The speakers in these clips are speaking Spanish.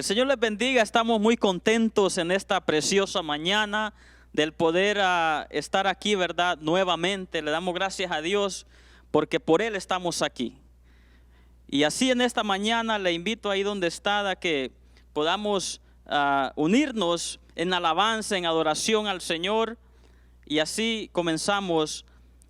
Que el Señor les bendiga. Estamos muy contentos en esta preciosa mañana del poder estar aquí, ¿verdad? Nuevamente le damos gracias a Dios porque por Él estamos aquí. Y así en esta mañana le invito ahí donde está a que podamos unirnos en alabanza, en adoración al Señor. Y así comenzamos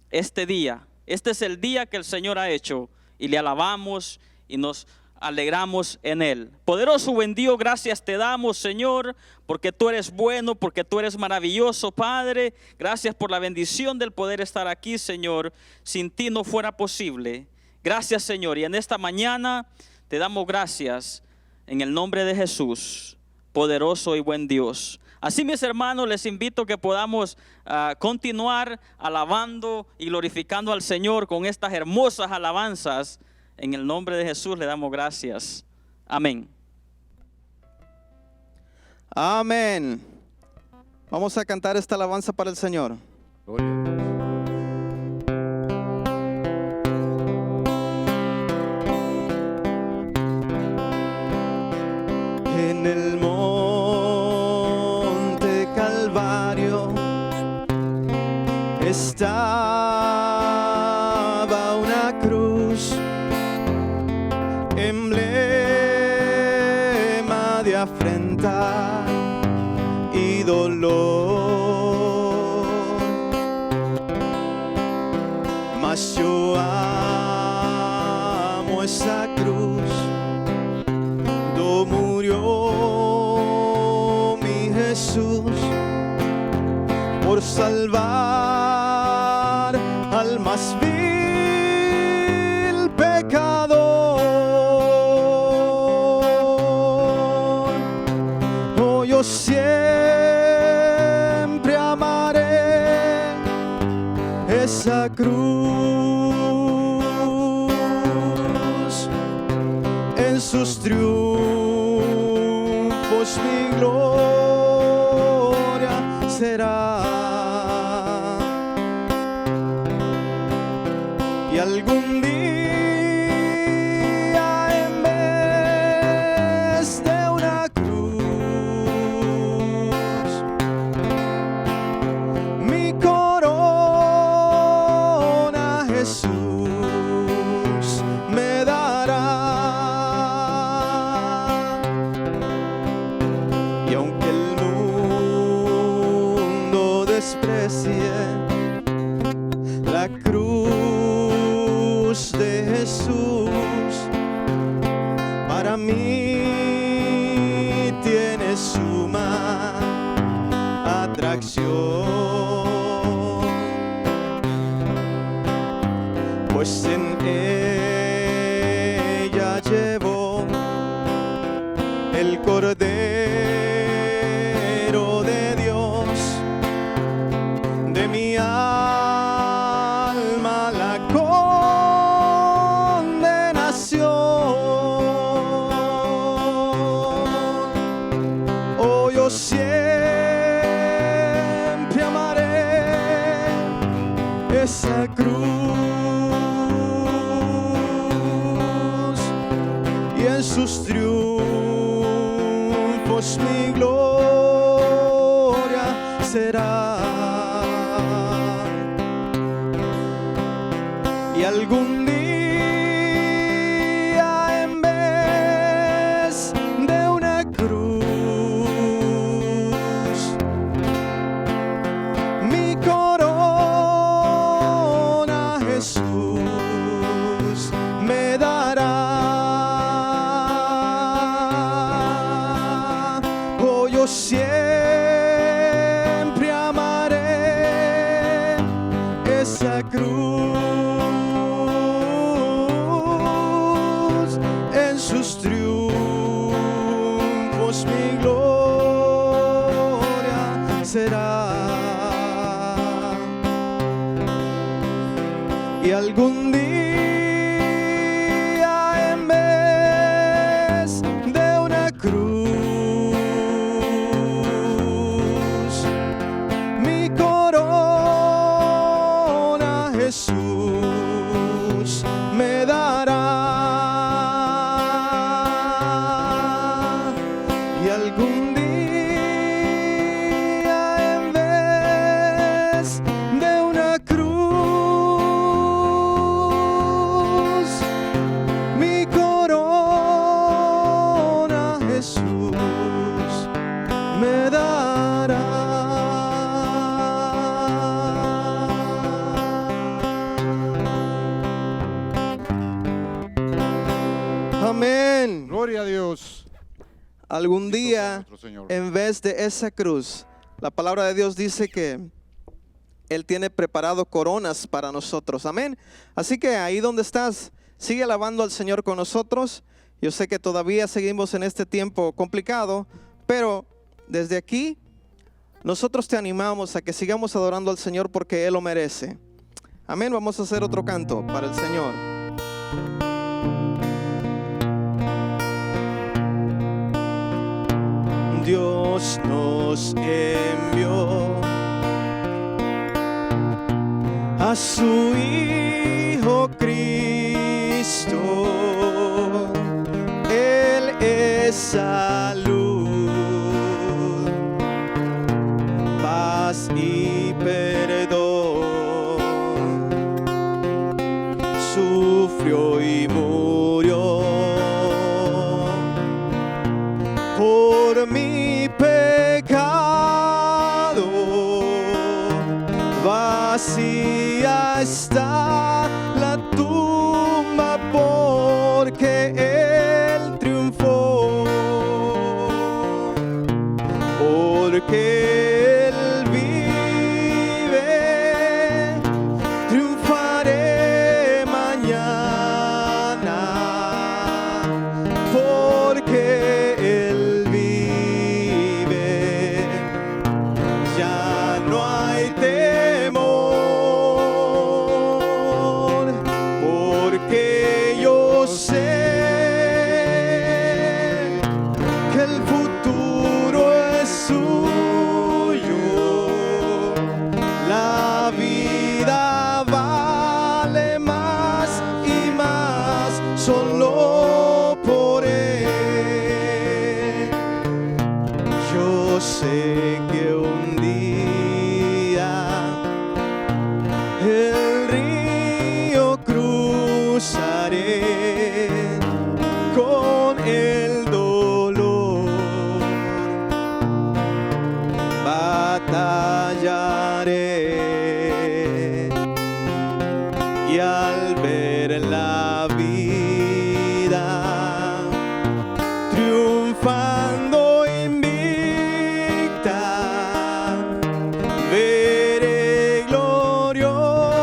este día. Este es el día que el Señor ha hecho y le alabamos y nos alegramos en Él. Poderoso, buen Dios, gracias te damos, Señor, porque tú eres bueno, porque tú eres maravilloso, Padre. Gracias por la bendición del poder estar aquí, Señor. Sin ti no fuera posible. Gracias, Señor. Y en esta mañana te damos gracias en el nombre de Jesús, poderoso y buen Dios. Así, mis hermanos, les invito a que podamos continuar alabando y glorificando al Señor con estas hermosas alabanzas. En el nombre de Jesús le damos gracias. Amén. Amén. Vamos a cantar esta alabanza para el Señor. En el monte Calvario estaba una cruz, emblema de afrenta y dolor. Mas yo amo esa cruz, do murió mi Jesús por salvar al más vil pecador. Oh, yo siempre amaré esa cruz. En sus triunfos mi gloria será. Y algún día en vez de una cruz, mi corona Jesús me dará. Y aunque el mundo desprecie la cruz de Jesús, para mí tiene suma atracción, pues en ella llevó el Cordero de Dios de mi alma la condenación. Oh, yo siempre amaré esa cruz, y en sus triunfos mi gloria será. Y algún día en vez de una cruz, mi corona Jesús me dará. Oh, yo siempre amaré esa cruz. En sus triunfos mi gloria será. Y algún día en vez de una cruz, mi corona Jesús me dará. Amén. Gloria a Dios. Algún Bendito sea día, nuestro Señor. en vez de esa cruz, la palabra de Dios dice que Él tiene preparado coronas para nosotros. Amén. Así que ahí donde estás, sigue alabando al Señor con nosotros. Yo sé que todavía seguimos en este tiempo complicado, pero desde aquí nosotros te animamos a que sigamos adorando al Señor porque Él lo merece. Amén. Vamos a hacer otro canto para el Señor. Dios nos envió a su Hijo Cristo. Él es salud, paz y perdón. Sufrió y murió por mi pecado. Vacía está la tumba porque Él triunfó, porque Él vive. Triunfaré mañana porque Él vive. Ya no hay temor, porque yo sé que el futuro es suyo. La vida vale más y más solo por Él. Yo sé que un día el río cruzaré con el dolor. Batallaré y al ver la vida triunfando invicta, veré gloriosas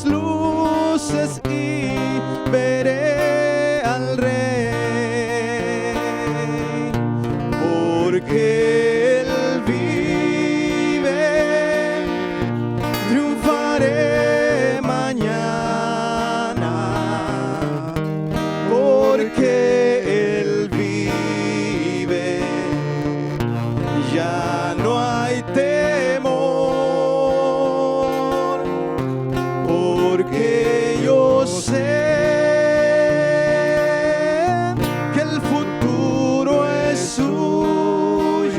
luces y veré al Rey, porque Él vive. Triunfaré mañana porque Él vive. Ya no hay temor, porque yo sé que el futuro es suyo.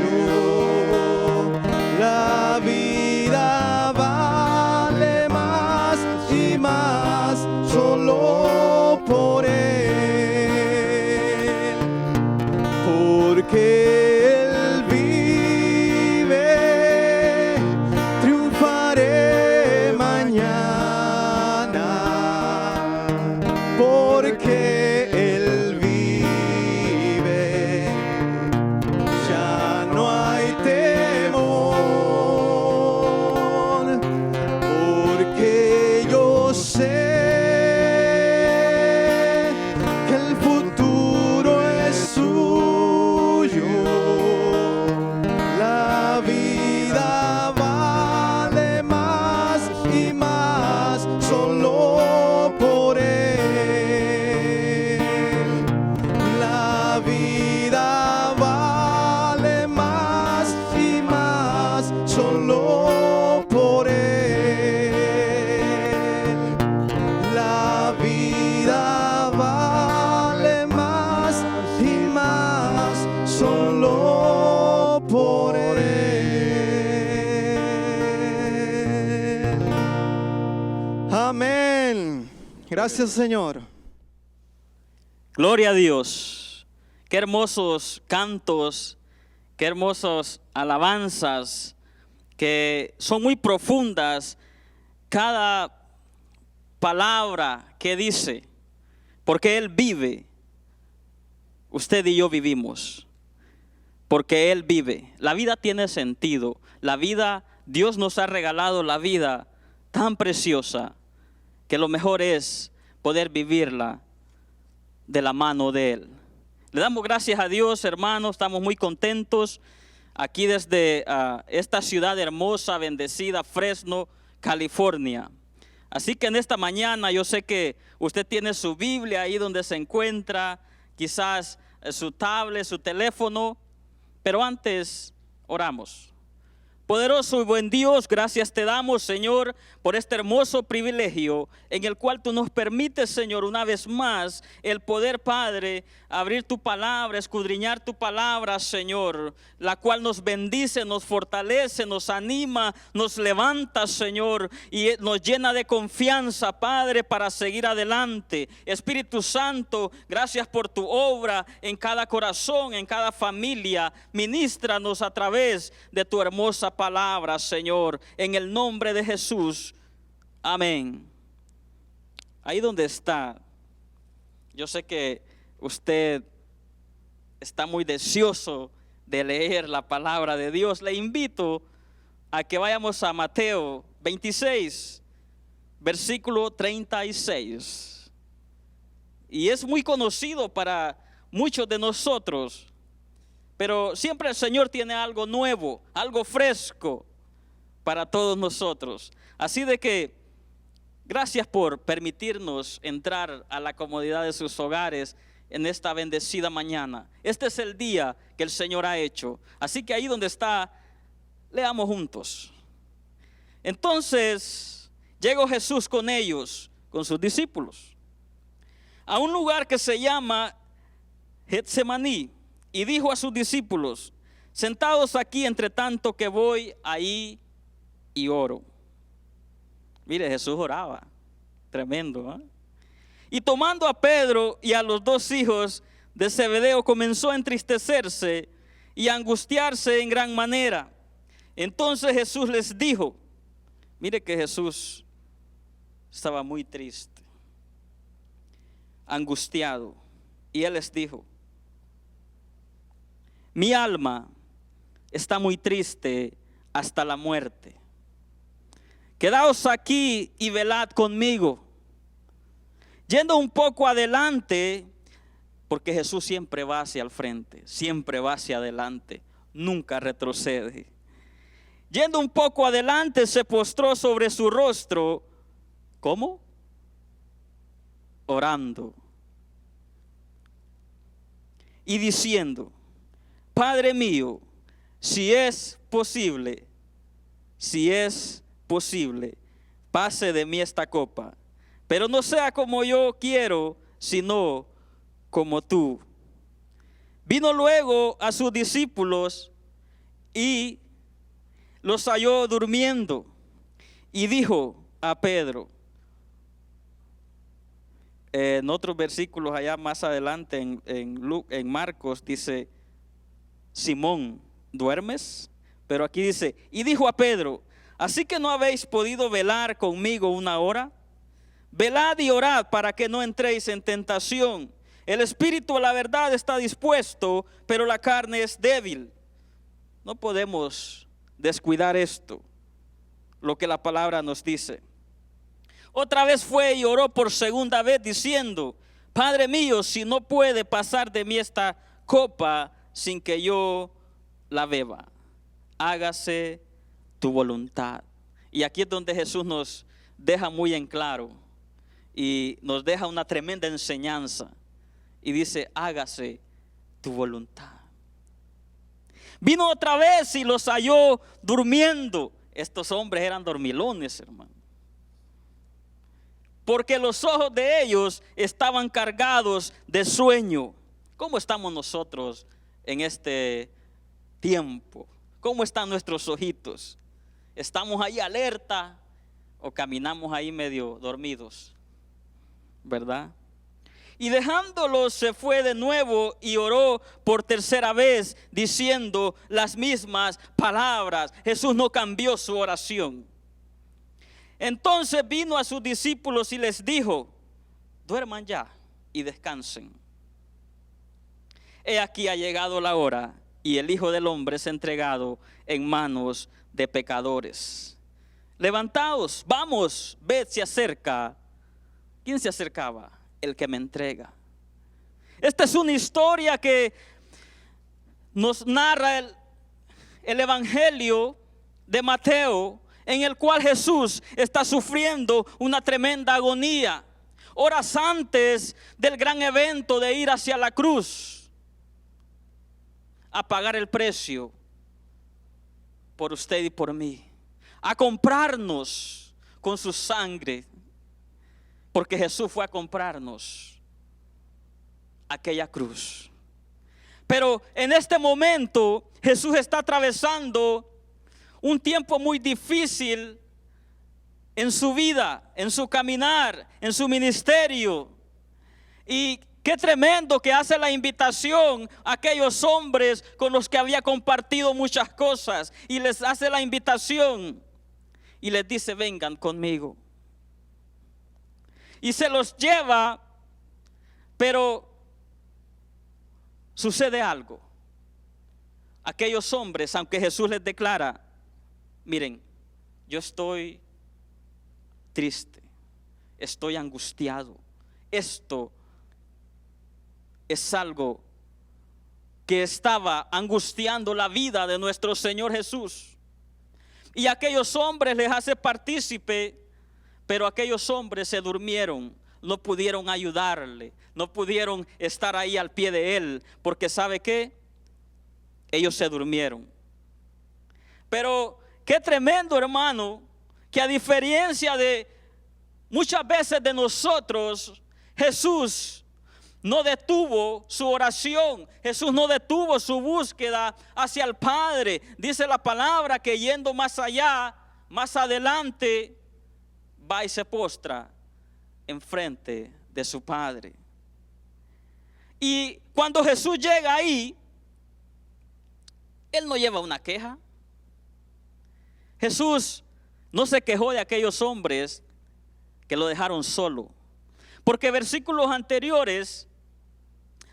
La vida vale más y más solo por Él, porque Él vive. Triunfaré mañana porque Él vive. Ya no hay temor, porque yo sé que el futuro es suyo. La vida vale más y más solo por Él. La vida vale más y más solo por Él. La vida vale más y más solo por Él. Amén. Gracias, Señor. Gloria a Dios. Qué hermosos cantos, qué hermosas alabanzas que son muy profundas. Cada palabra que dice, porque Él vive. usted y yo vivimos. Porque Él vive. La vida tiene sentido. La vida, Dios nos ha regalado la vida tan preciosa que lo mejor es poder vivirla de la mano de Él. Le damos gracias a Dios, hermanos. Estamos muy contentos aquí desde esta ciudad hermosa, bendecida, Fresno, California. Así que en esta mañana yo sé que usted tiene su Biblia ahí donde se encuentra, quizás su tablet, su teléfono, pero antes oramos. Poderoso y buen Dios, gracias te damos, Señor, por este hermoso privilegio en el cual tú nos permites, Señor, una vez más, el poder, Padre, abrir tu palabra, escudriñar tu palabra, Señor, la cual nos bendice, nos fortalece, nos anima, nos levanta, Señor, y nos llena de confianza, Padre, para seguir adelante. Espíritu Santo, gracias por tu obra en cada corazón, en cada familia. Ministranos a través de tu hermosa palabra, Señor, en el nombre de Jesús. Amén. Ahí donde está, yo sé que usted está muy deseoso de leer la palabra de Dios. Le invito a que vayamos a Mateo 26, versículo 36. Y es muy conocido para muchos de nosotros, pero siempre el Señor tiene algo nuevo, algo fresco para todos nosotros. Así de que gracias por permitirnos entrar a la comodidad de sus hogares en esta bendecida mañana. Este es el día que el Señor ha hecho. Así que ahí donde está, leamos juntos. Entonces llegó Jesús con ellos, con sus discípulos, a un lugar que se llama Getsemaní, y dijo a sus discípulos: sentados aquí entre tanto que voy ahí y oro. Mire, Jesús oraba, tremendo, ¿eh? Y tomando a Pedro y a los dos hijos de Zebedeo, comenzó a entristecerse y a angustiarse en gran manera. Entonces Jesús les dijo, mire que Jesús estaba muy triste, angustiado, y Él les dijo: mi alma está muy triste hasta la muerte. Quedaos aquí y velad conmigo. Yendo un poco adelante, porque Jesús siempre va hacia el frente, siempre va hacia adelante, nunca retrocede. Yendo un poco adelante, se postró sobre su rostro. ¿Cómo? Orando. Y diciendo: Padre mío, si es posible, pase de mí esta copa, pero no sea como yo quiero, sino como tú. Vino luego a sus discípulos y los halló durmiendo, y dijo a Pedro, en otros versículos allá más adelante en Marcos dice: Simón, ¿duermes? Pero aquí dice, y dijo a Pedro: ¿así que no habéis podido velar conmigo una hora? Velad y orad para que no entréis en tentación. El espíritu a la verdad está dispuesto, pero la carne es débil. No podemos descuidar esto, lo que la palabra nos dice. Otra vez fue y oró por segunda vez diciendo: Padre mío, si no puede pasar de mí esta copa sin que yo la beba, hágase tu voluntad. Y aquí es donde Jesús nos deja muy en claro y nos deja una tremenda enseñanza. Y dice: hágase tu voluntad. Vino otra vez y los halló durmiendo. Estos hombres eran dormilones, hermano, porque los ojos de ellos estaban cargados de sueño. ¿Cómo estamos nosotros en este tiempo? ¿Cómo están nuestros ojitos? ¿Estamos ahí alerta o caminamos ahí medio dormidos? ¿Verdad? Y dejándolos se fue de nuevo y oró por tercera vez diciendo las mismas palabras. Jesús no cambió su oración. Entonces vino a sus discípulos y les dijo: duerman ya y descansen. he aquí ha llegado la hora y el Hijo del Hombre es entregado en manos de pecadores. Levantaos, vamos, ved, se acerca. ¿Quién se acercaba? El que me entrega. Esta es una historia que nos narra el Evangelio de Mateo, en el cual Jesús está sufriendo una tremenda agonía, horas antes del gran evento de ir hacia la cruz a pagar el precio por usted y por mí, a comprarnos con su sangre, porque Jesús fue a comprarnos aquella cruz. Pero en este momento Jesús está atravesando un tiempo muy difícil en su vida, en su caminar, en su ministerio. Y qué tremendo que hace la invitación a aquellos hombres con los que había compartido muchas cosas. Y les hace la invitación y les dice: vengan conmigo. Y se los lleva, pero sucede algo. Aquellos hombres, aunque Jesús les declara: miren, yo estoy triste, estoy angustiado. Esto es algo que estaba angustiando la vida de nuestro Señor Jesús. Y aquellos hombres les hace partícipe, pero aquellos hombres se durmieron, no pudieron ayudarle, no pudieron estar ahí al pie de él, porque ¿sabe qué? Ellos se durmieron. Pero qué tremendo, hermano, que a diferencia de muchas veces de nosotros, Jesús no detuvo su oración, Jesús no detuvo su búsqueda hacia el Padre. Dice la palabra que yendo más allá, más adelante, va y se postra enfrente de su Padre. Y cuando Jesús llega ahí, Él no lleva una queja. Jesús no se quejó de aquellos hombres que lo dejaron solo, porque versículos anteriores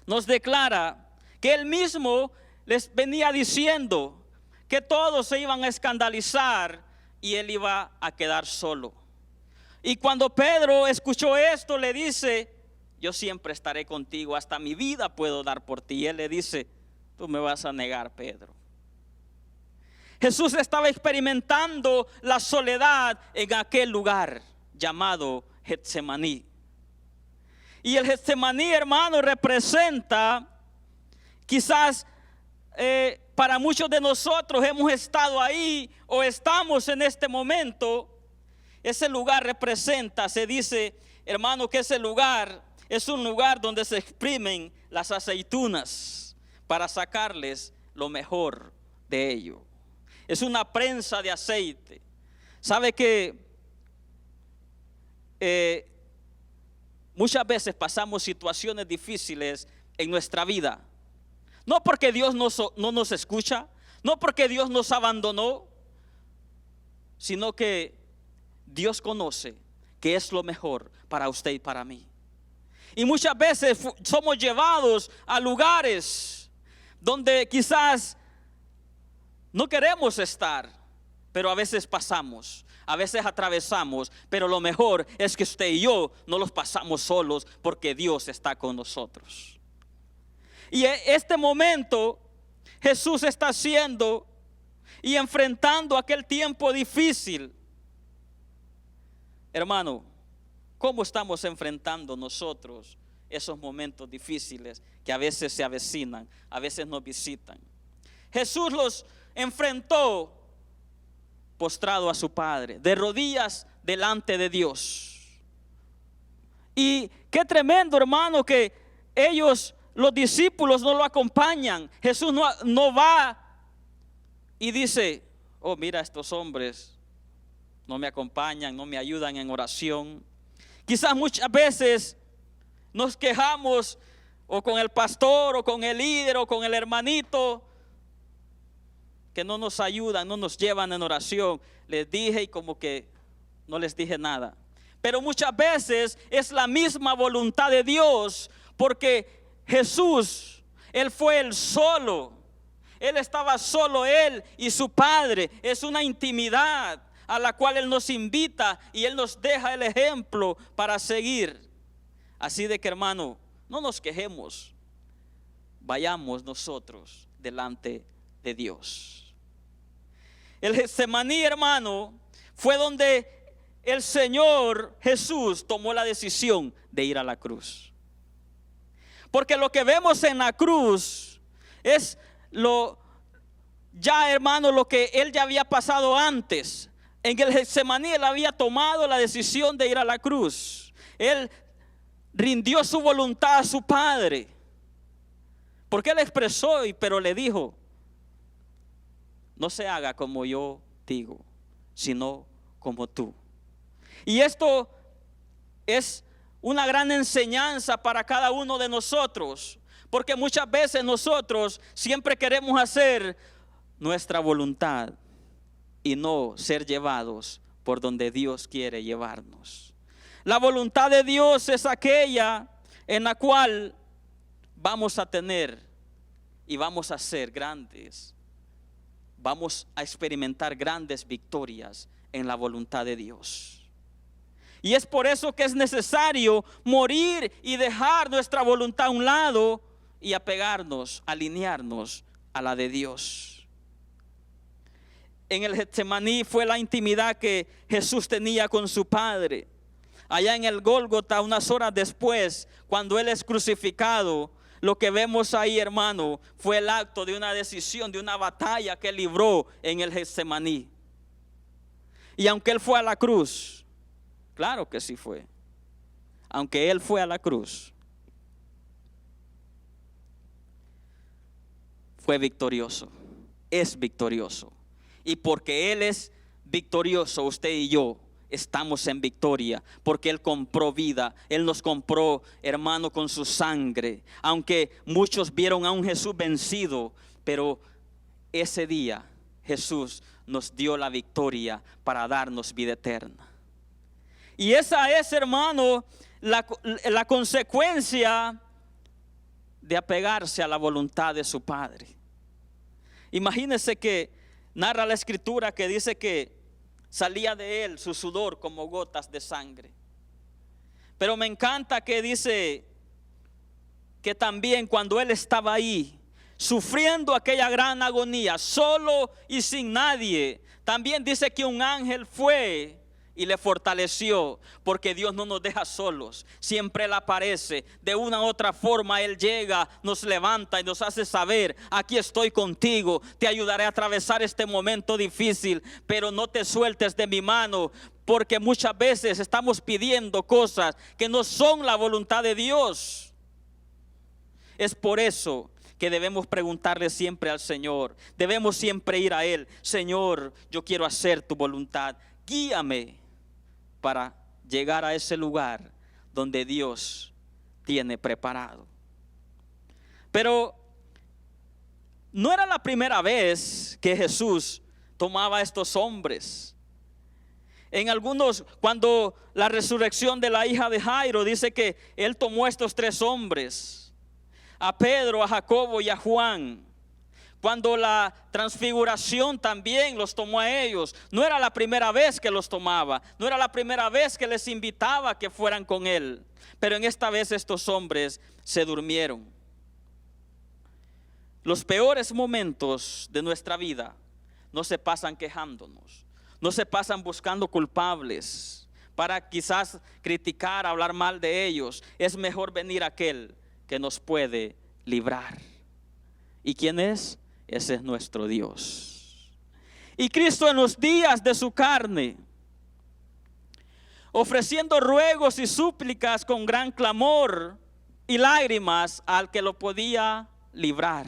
nos declara que Él mismo les venía diciendo que todos se iban a escandalizar y Él iba a quedar solo. Y cuando Pedro escuchó esto, le dice: yo siempre estaré contigo, hasta mi vida puedo dar por ti. Y Él le dice: tú me vas a negar, Pedro. Jesús estaba experimentando la soledad en aquel lugar llamado Getsemaní. Y el Getsemaní, hermano, representa, quizás para muchos de nosotros hemos estado ahí o estamos en este momento. Ese lugar representa, se dice, hermano, que ese lugar es un lugar donde se exprimen las aceitunas para sacarles lo mejor de ello. Es una prensa de aceite. ¿Sabe que muchas veces pasamos situaciones difíciles en nuestra vida? No porque Dios no nos escucha, no porque Dios nos abandonó, sino que Dios conoce que es lo mejor para usted y para mí. Y muchas veces somos llevados a lugares donde quizás no queremos estar, pero a veces pasamos, a veces atravesamos, pero lo mejor es que usted y yo no los pasamos solos, porque Dios está con nosotros. Y este momento Jesús está haciendo y enfrentando aquel tiempo difícil. Hermano, ¿cómo estamos enfrentando nosotros esos momentos difíciles que a veces se avecinan, a veces nos visitan? Jesús los enfrentó postrado a su Padre, de rodillas delante de Dios. Y qué tremendo, hermano, que ellos, los discípulos, no lo acompañan. Jesús no va y dice: oh, mira, estos hombres no me acompañan, no me ayudan en oración. Quizás muchas veces nos quejamos o con el pastor o con el líder o con el hermanito que no nos ayudan, no nos llevan en oración. Les dije y como que no les dije nada. Pero muchas veces es la misma voluntad de Dios, porque Jesús Él fue el solo. Él estaba solo, él y su Padre. Es una intimidad a la cual Él nos invita y Él nos deja el ejemplo para seguir. Así de que, hermano, no nos quejemos. Vayamos nosotros delante de Dios. El Getsemaní, hermano, fue donde el Señor Jesús tomó la decisión de ir a la cruz. Porque lo que vemos en la cruz es hermano, lo que Él ya había pasado antes. En el Getsemaní Él había tomado la decisión de ir a la cruz. Él rindió su voluntad a su Padre. Porque Él expresó, pero le dijo: no se haga como yo digo, sino como tú. Y esto es una gran enseñanza para cada uno de nosotros. Porque muchas veces nosotros siempre queremos hacer nuestra voluntad y no ser llevados por donde Dios quiere llevarnos. La voluntad de Dios es aquella en la cual vamos a tener y vamos a ser grandes. Vamos a experimentar grandes victorias en la voluntad de Dios. Y es por eso que es necesario morir y dejar nuestra voluntad a un lado y apegarnos, alinearnos a la de Dios. En el Getsemaní fue la intimidad que Jesús tenía con su Padre. Allá en el Gólgota, unas horas después, cuando Él es crucificado, lo que vemos ahí, hermano, fue el acto de una decisión, de una batalla que Él libró en el Getsemaní. Y aunque Él fue a la cruz, claro que sí fue, aunque Él fue a la cruz, fue victorioso, es victorioso. Y porque Él es victorioso, usted y yo estamos en victoria. Porque Él compró vida. Él nos compró, hermano, con su sangre. Aunque muchos vieron a un Jesús vencido, pero ese día Jesús nos dio la victoria para darnos vida eterna. Y esa es, hermano, la consecuencia de apegarse a la voluntad de su Padre. Imagínese que narra la Escritura que dice que salía de Él su sudor como gotas de sangre. Pero me encanta que dice que también cuando Él estaba ahí, sufriendo aquella gran agonía, solo y sin nadie, también dice que un ángel fue y le fortaleció, porque Dios no nos deja solos. Siempre Él aparece. De una u otra forma Él llega, nos levanta y nos hace saber: aquí estoy contigo, te ayudaré a atravesar este momento difícil, pero no te sueltes de mi mano. Porque muchas veces estamos pidiendo cosas que no son la voluntad de Dios. Es por eso que debemos preguntarle siempre al Señor. Debemos siempre ir a Él: Señor, yo quiero hacer tu voluntad. Guíame para llegar a ese lugar donde Dios tiene preparado. Pero no era la primera vez que Jesús tomaba a estos hombres. En algunos, cuando la resurrección de la hija de Jairo, dice que Él tomó a estos 3 hombres: a Pedro, a Jacobo y a Juan. Cuando la transfiguración también los tomó a ellos. No era la primera vez que los tomaba. No era la primera vez que les invitaba a que fueran con Él. Pero en esta vez estos hombres se durmieron. Los peores momentos de nuestra vida no se pasan quejándonos. No se pasan buscando culpables para quizás criticar, hablar mal de ellos. Es mejor venir a aquel que nos puede librar. ¿Y quién es? Ese es nuestro Dios. Y Cristo, en los días de su carne, ofreciendo ruegos y súplicas con gran clamor y lágrimas al que lo podía librar.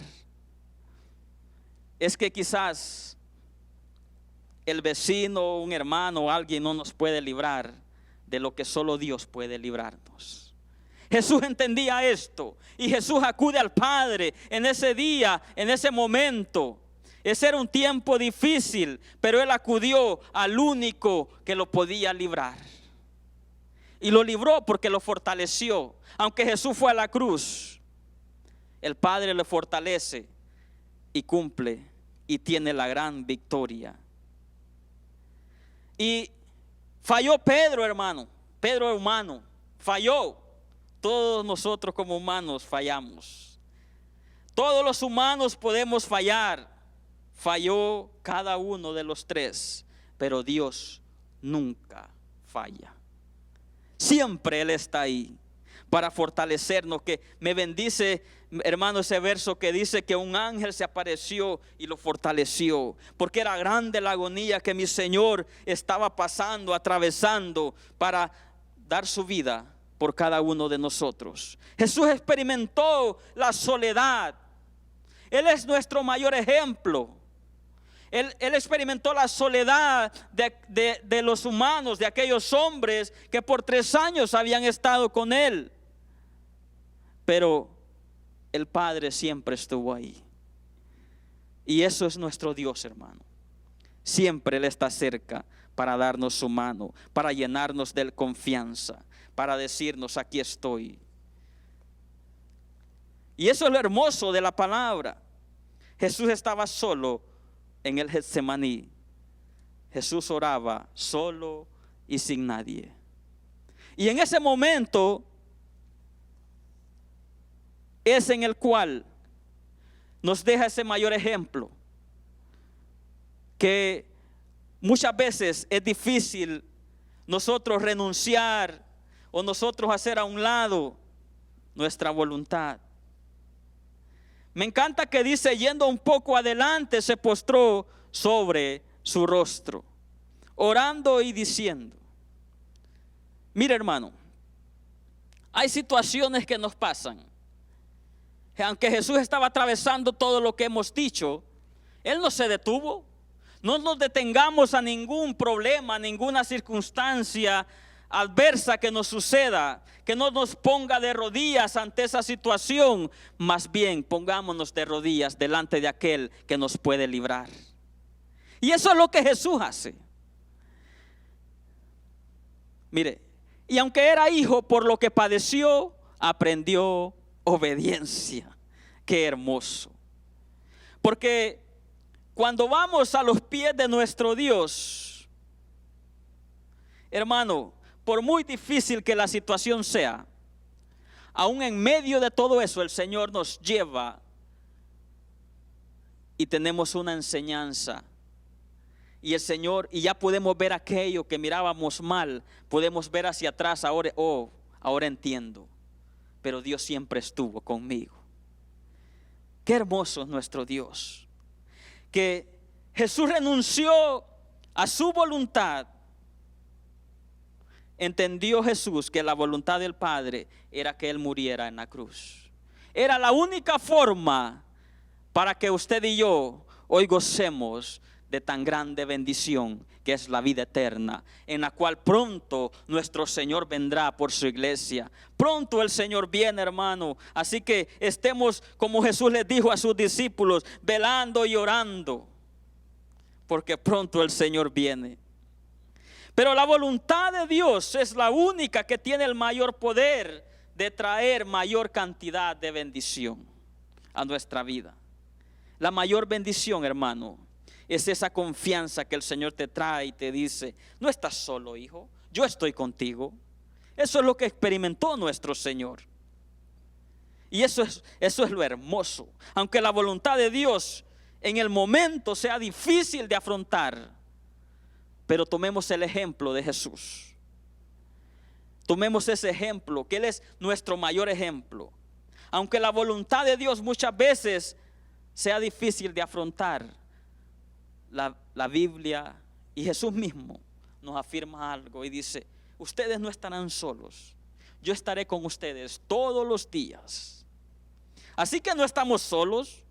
Es que quizás el vecino, un hermano, alguien no nos puede librar de lo que solo Dios puede librarnos. Jesús entendía esto y Jesús acude al Padre en ese día, en ese momento. Ese era un tiempo difícil, pero Él acudió al único que lo podía librar. Y lo libró porque lo fortaleció. Aunque Jesús fue a la cruz el Padre le fortalece y cumple y tiene la gran victoria. Y falló Pedro, hermano. Pedro es humano, falló. Todos nosotros como humanos fallamos. Todos los humanos podemos fallar. Falló cada uno de los tres, pero Dios nunca falla. Siempre Él está ahí para fortalecernos. Que me bendice, hermano, ese verso que dice que un ángel se apareció y lo fortaleció, porque era grande la agonía que mi Señor estaba pasando, atravesando para dar su vida por cada uno de nosotros. Jesús experimentó la soledad. Él es nuestro mayor ejemplo. Él experimentó la soledad de los humanos, de aquellos hombres que por 3 años habían estado con Él. Pero el Padre siempre estuvo ahí. Y eso es nuestro Dios, hermano. Siempre Él está cerca para darnos su mano, para llenarnos de confianza, para decirnos: aquí estoy. Y eso es lo hermoso de la palabra. Jesús estaba solo en el Getsemaní. Jesús oraba solo y sin nadie. Y en ese momento es en el cual nos deja ese mayor ejemplo, que muchas veces es difícil nosotros renunciar o nosotros hacer a un lado nuestra voluntad. Me encanta que dice: yendo un poco adelante, se postró sobre su rostro, orando y diciendo. Mira, hermano, hay situaciones que nos pasan. Aunque Jesús estaba atravesando todo lo que hemos dicho, Él no se detuvo. No nos detengamos a ningún problema, ninguna circunstancia adversa que nos suceda, que no nos ponga de rodillas ante esa situación. Más bien pongámonos de rodillas delante de aquel que nos puede librar. Y eso es lo que Jesús hace. Mire, y aunque era hijo, por lo que padeció, aprendió obediencia. Qué hermoso. Porque cuando vamos a los pies de nuestro Dios, hermano, por muy difícil que la situación sea, aún en medio de todo eso, el Señor nos lleva y tenemos una enseñanza. Y el Señor, y ya podemos ver aquello que mirábamos mal, podemos ver hacia atrás. Ahora entiendo. Pero Dios siempre estuvo conmigo. Qué hermoso es nuestro Dios. Que Jesús renunció a su voluntad. Entendió Jesús que la voluntad del Padre era que Él muriera en la cruz. Era la única forma para que usted y yo hoy gocemos de tan grande bendición que es la vida eterna, en la cual pronto nuestro Señor vendrá por su iglesia. Pronto el Señor viene, hermano. Así que estemos, como Jesús les dijo a sus discípulos, velando y orando, porque pronto el Señor viene. Pero la voluntad de Dios es la única que tiene el mayor poder de traer mayor cantidad de bendición a nuestra vida. La mayor bendición, hermano, es esa confianza que el Señor te trae y te dice: no estás solo, hijo, yo estoy contigo. Eso es lo que experimentó nuestro Señor. Y eso es lo hermoso. Aunque la voluntad de Dios en el momento sea difícil de afrontar, pero tomemos el ejemplo de Jesús. Tomemos ese ejemplo, que Él es nuestro mayor ejemplo. Aunque la voluntad de Dios muchas veces sea difícil de afrontar, la Biblia y Jesús mismo nos afirma algo y dice: ustedes no estarán solos, yo estaré con ustedes todos los días. Así que no estamos solos.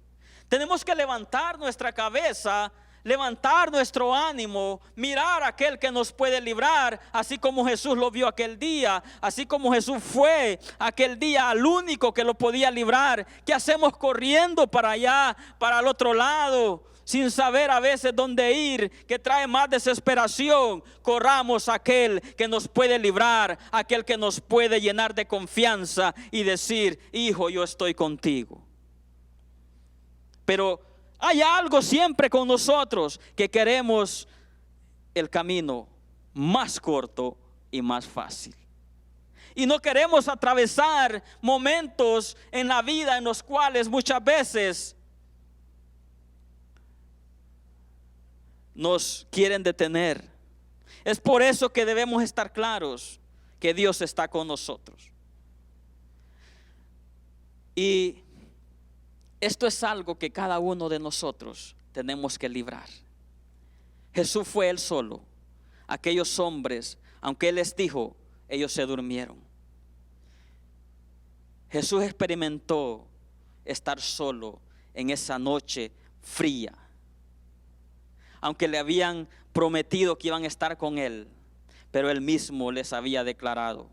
Tenemos que levantar nuestra cabeza, levantar nuestro ánimo, mirar a aquel que nos puede librar, así como Jesús lo vio aquel día, así como Jesús fue aquel día al único que lo podía librar. ¿Qué hacemos corriendo para allá, para el otro lado, sin saber a veces dónde ir, que trae más desesperación? Corramos a aquel que nos puede librar, aquel que nos puede llenar de confianza y decir: hijo, yo estoy contigo. Pero hay algo siempre con nosotros que queremos el camino más corto y más fácil. Y no queremos atravesar momentos en la vida en los cuales muchas veces nos quieren detener. Es por eso que debemos estar claros que Dios está con nosotros. Y esto es algo que cada uno de nosotros tenemos que librar. Jesús fue él solo. Aquellos hombres, aunque él les dijo, ellos se durmieron. Jesús experimentó estar solo en esa noche fría. Aunque le habían prometido que iban a estar con él, pero él mismo les había declarado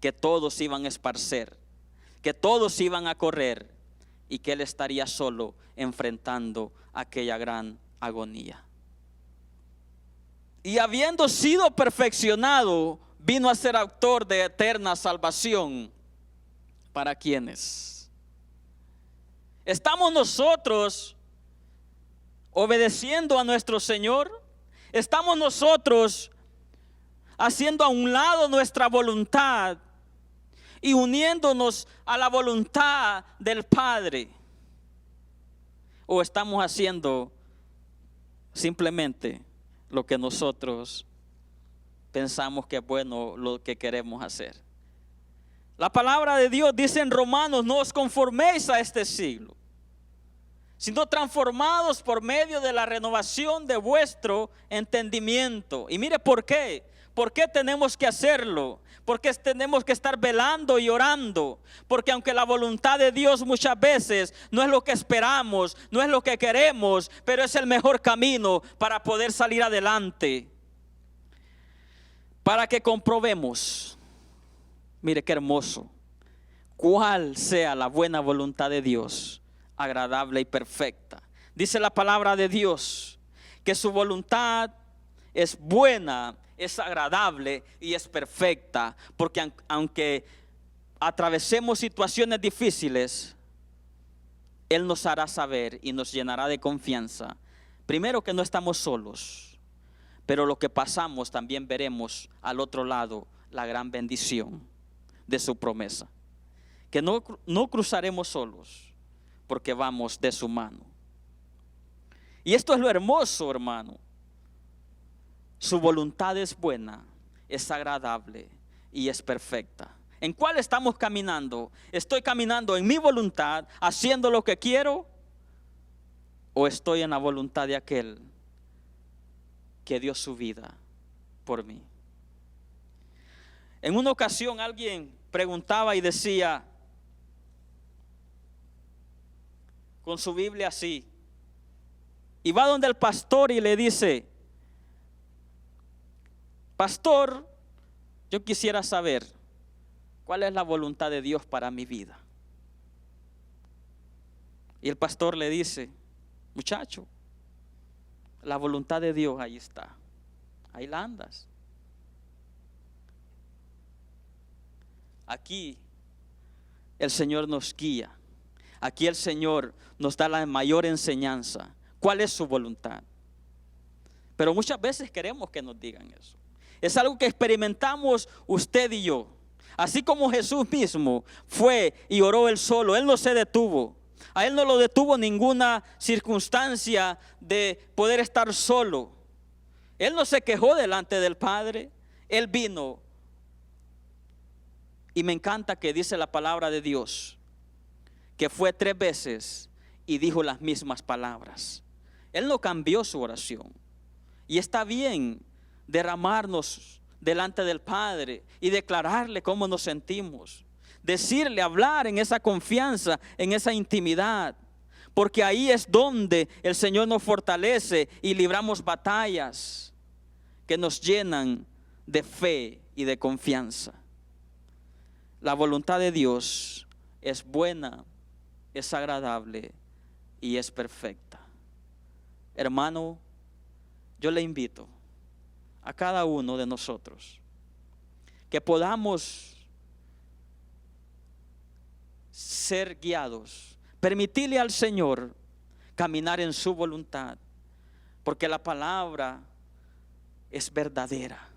que todos iban a esparcer, que todos iban a correr y que él estaría solo enfrentando aquella gran agonía. Y habiendo sido perfeccionado, vino a ser autor de eterna salvación. ¿Para quiénes? ¿Estamos nosotros obedeciendo a nuestro Señor? ¿Estamos nosotros haciendo a un lado nuestra voluntad y uniéndonos a la voluntad del Padre? ¿O estamos haciendo simplemente lo que nosotros pensamos que es bueno, lo que queremos hacer? La palabra de Dios dice en Romanos: no os conforméis a este siglo, sino transformados por medio de la renovación de vuestro entendimiento. Y mire por qué. ¿Por qué tenemos que hacerlo? Porque tenemos que estar velando y orando. Porque aunque la voluntad de Dios muchas veces no es lo que esperamos, no es lo que queremos, pero es el mejor camino para poder salir adelante. Para que comprobemos, mire qué hermoso, cuál sea la buena voluntad de Dios, agradable y perfecta. Dice la palabra de Dios que su voluntad es buena, es agradable y es perfecta. Porque aunque atravesemos situaciones difíciles, Él nos hará saber y nos llenará de confianza. Primero, que no estamos solos, pero lo que pasamos también veremos al otro lado la gran bendición de su promesa. Que no cruzaremos solos, porque vamos de su mano. Y esto es lo hermoso, hermano. Su voluntad es buena, es agradable y es perfecta. ¿En cuál estamos caminando? ¿Estoy caminando en mi voluntad, haciendo lo que quiero? ¿O estoy en la voluntad de aquel que dio su vida por mí? En una ocasión alguien preguntaba y decía, con su Biblia así, y va donde el pastor y le dice: pastor, yo quisiera saber cuál es la voluntad de Dios para mi vida. Y el pastor le dice: muchacho, la voluntad de Dios ahí está, ahí la andas. Aquí el Señor nos guía, aquí el Señor nos da la mayor enseñanza. ¿Cuál es su voluntad? Pero muchas veces queremos que nos digan eso. Es algo que experimentamos usted y yo. Así como Jesús mismo fue y oró él solo, él no se detuvo. A él no lo detuvo ninguna circunstancia de poder estar solo. Él no se quejó delante del Padre. Él vino. Y me encanta que dice la palabra de Dios que fue 3 veces y dijo las mismas palabras. Él no cambió su oración. Y está bien derramarnos delante del Padre y declararle cómo nos sentimos. Decirle, hablar en esa confianza, en esa intimidad. Porque ahí es donde el Señor nos fortalece y libramos batallas que nos llenan de fe y de confianza. La voluntad de Dios es buena, es agradable y es perfecta. Hermano, yo le invito a cada uno de nosotros que podamos ser guiados, permitirle al Señor caminar en su voluntad, porque la palabra es verdadera.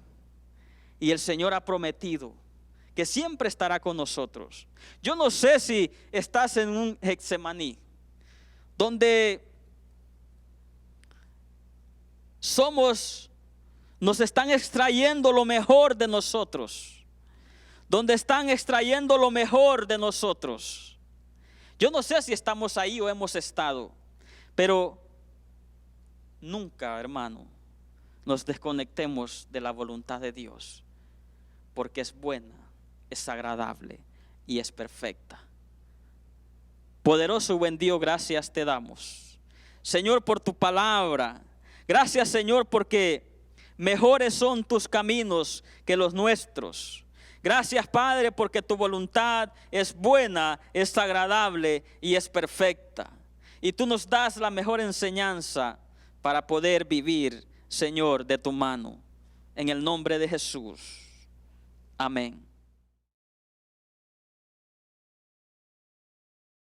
Y el Señor ha prometido que siempre estará con nosotros. Yo no sé si estás en un Getsemaní, donde nos están extrayendo lo mejor de nosotros, donde están extrayendo lo mejor de nosotros. Yo no sé si estamos ahí o hemos estado, pero nunca, hermano, nos desconectemos de la voluntad de Dios, porque es buena, es agradable y es perfecta. Poderoso y buen Dios, gracias te damos, Señor, por tu palabra. Gracias, Señor, porque mejores son tus caminos que los nuestros. Gracias, Padre, porque tu voluntad es buena, es agradable y es perfecta. Y tú nos das la mejor enseñanza para poder vivir, Señor, de tu mano. En el nombre de Jesús. Amén.